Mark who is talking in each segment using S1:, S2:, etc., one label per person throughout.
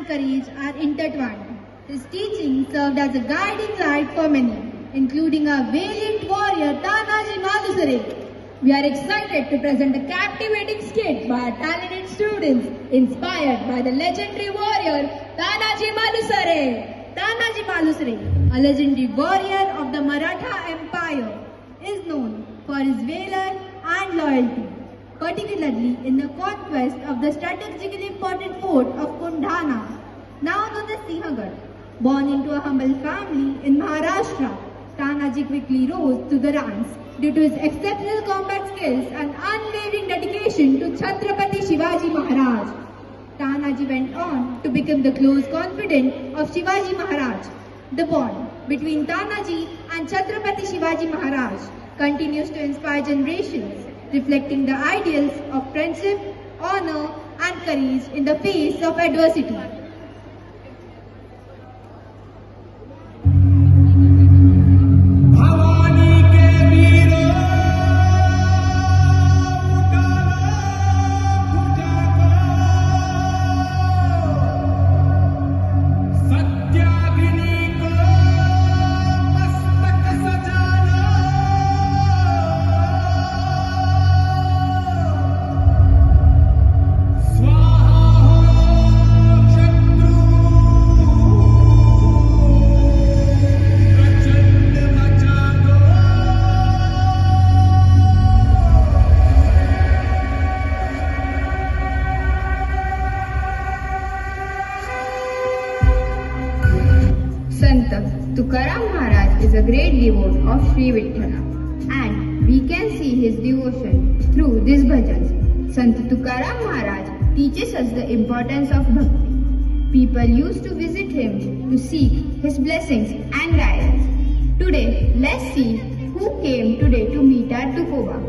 S1: and courage are intertwined. His teaching served as a guiding light for many, including our valiant warrior Tanaji Malusare. We are excited to present a captivating skit by our talented students inspired by the legendary warrior Tanaji Malusare. Tanaji Malusare, a legendary warrior of the Maratha Empire, is known for his valor and loyalty, particularly in the conquest of the strategically important fort of Kundhana, now known as Sinhagad. Born into a humble family in Maharashtra, Tanaji quickly rose to the ranks due to his exceptional combat skills and unwavering dedication to Chhatrapati Shivaji Maharaj. Tanaji went on to become the close confidant of Shivaji Maharaj. The bond between Tanaji and Chhatrapati Shivaji Maharaj continues to inspire generations, reflecting the ideals of friendship, honor, and courage in the face of adversity.
S2: Tukaram Maharaj is a great devotee of Sri Vithala, and we can see his devotion through these bhajans. Sant Tukaram Maharaj teaches us the importance of bhakti. People used to visit him to seek his blessings and guidance. Today, let's see who came today to meet our Tukoba.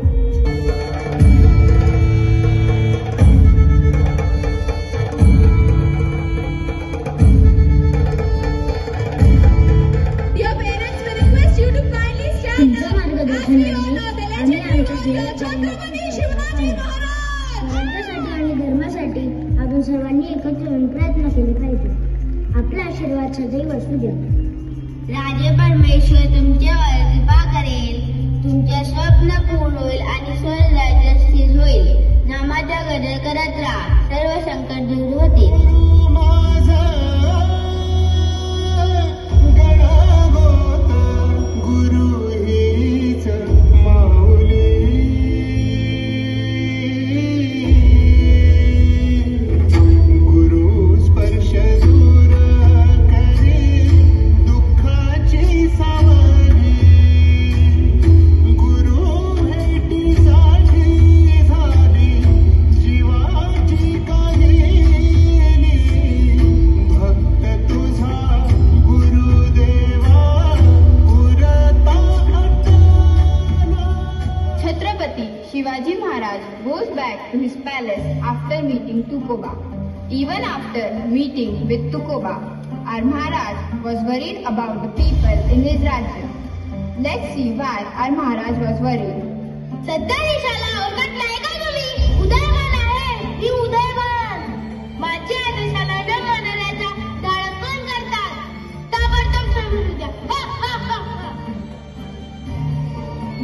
S3: आणि धर्मासाठी आपण सर्वांनी एकत्र येऊन प्रयत्न केले पाहिजे. आपला आशीर्वाद सदैव असू द्या.
S4: राजे परमेश्वर तुमच्यावर कृपा करेल. तुमचे स्वप्न पूर्ण होईल आणि स्वराज्य स्थिर होईल. नामाचा गजर करत राहा, सर्व संकट दूर होतील.
S2: Shivaji Maharaj goes back to his palace after meeting Tukoba. Even after meeting with Tukoba, our Maharaj was worried about the people in his Rajya. Let's see why our Maharaj was worried.
S4: सध्या देशाला ओळखत का तुम्ही? उदयमान आहे, मी उदयमान. माझ्या देशाला न मानण्याचा दडपण करतात. ताबडतोब समजू द्या.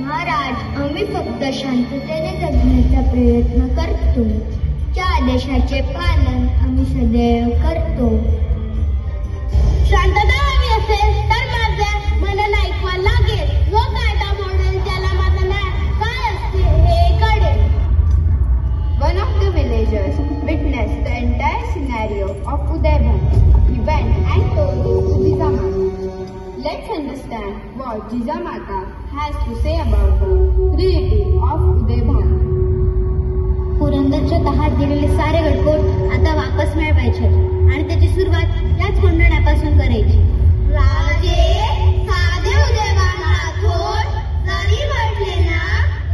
S3: महाराज, आम्ही फक्त शांततेने जगण्याचा प्रयत्न करतो. त्या आदेशाचे पालन आम्ही सदैव करतो.
S4: शांतता हवी असेल तर माझ्या मनाला ऐकवा लागेल. जो कायदा मोडेल त्याला माझा न्याय काय असते हे कळेल.
S2: One of the villagers witnessed the entire scenario of Udaybhan. He went and told it to Jijamata. Let's understand what Jijamata has to say about the deity of Udaybhan.
S3: पुरंदरच्या तहात गेलेले सारे गडकोट आता वापस मिळवायचे आणि त्याची सुरुवात याच कोंढण्यापासून करायची.
S4: राजे साधे उदयमान राठोड जरी म्हटले ना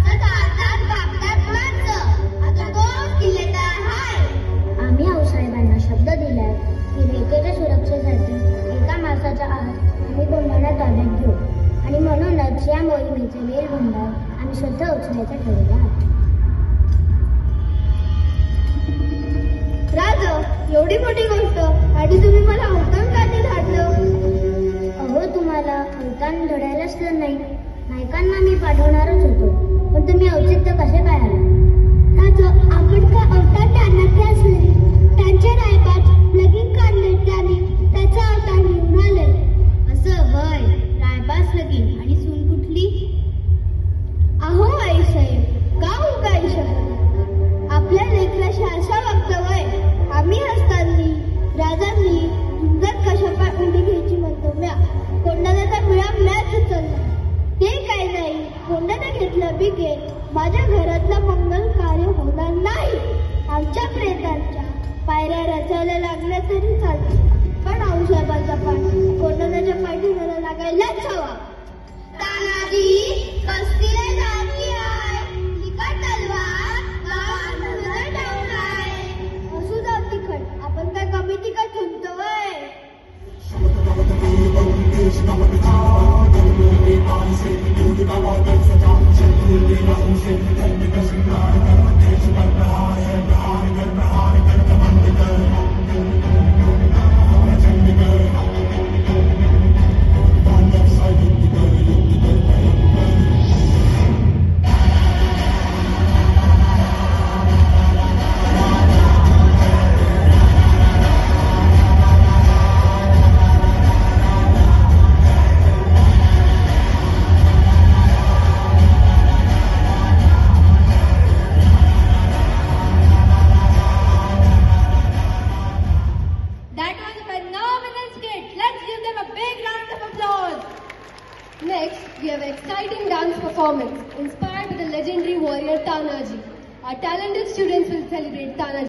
S4: तर ताटात कापतात माणसं. आता तो किल्लेदार हाय.
S3: आम्ही आऊसाहेबांना शब्द दिलाय की रेखेच्या सुरक्षेसाठी एका मासाच्या आत आम्ही कोंढाणा ताब्यात घेऊ आणि म्हणूनच या मोहिमेचे वेलभंडार आम्ही स्वतः उचलायचा ठरवला आहे.
S4: राज, एवढी मोठी गोष्ट
S3: तर नाही. नायकांना मी पाठवणारच होतो, पण तुम्ही औचित्य कसे काय आला? आपण का अवतार त्यांना असले त्यांच्या रायबात लगीन काढले त्याने त्याचा अवतार निघून आले.
S4: असं वय रायबास लगीन आणि सून कुठली?
S3: अहो आईसाहेब, का उगाई शकत आपल्या लेकराशी अशा वक्तव्य आम्ही असताना राजांनी सुंदर कशा उडी घ्यायची म्हणतो म्या कोंडाण्याचा मिळा मॅच उचलला. ते काय नाही, कोंडाने घेतलं बिघेल माझ्या घरातलं मंगल कार्य होणार नाही. आमच्या प्रेतांच्या पायऱ्या रचायला लागल्या तरी चालते, पण आऊसाहेबांचा पाठ कोंडाण्याच्या पाठीवर लागायलाच हवा.
S4: तानाजी कसलीला जाती आहे, तिका तलवार गावात नजर ठेवून आहे.
S3: असू जाऊ तिखट, आपण काय कमी तिखट झुंजतोय.
S1: That was a phenomenal skit. Let's give them a big round of applause. Next, we have an exciting dance performance inspired by the legendary warrior Tanaji. Our talented students will celebrate Tanaji.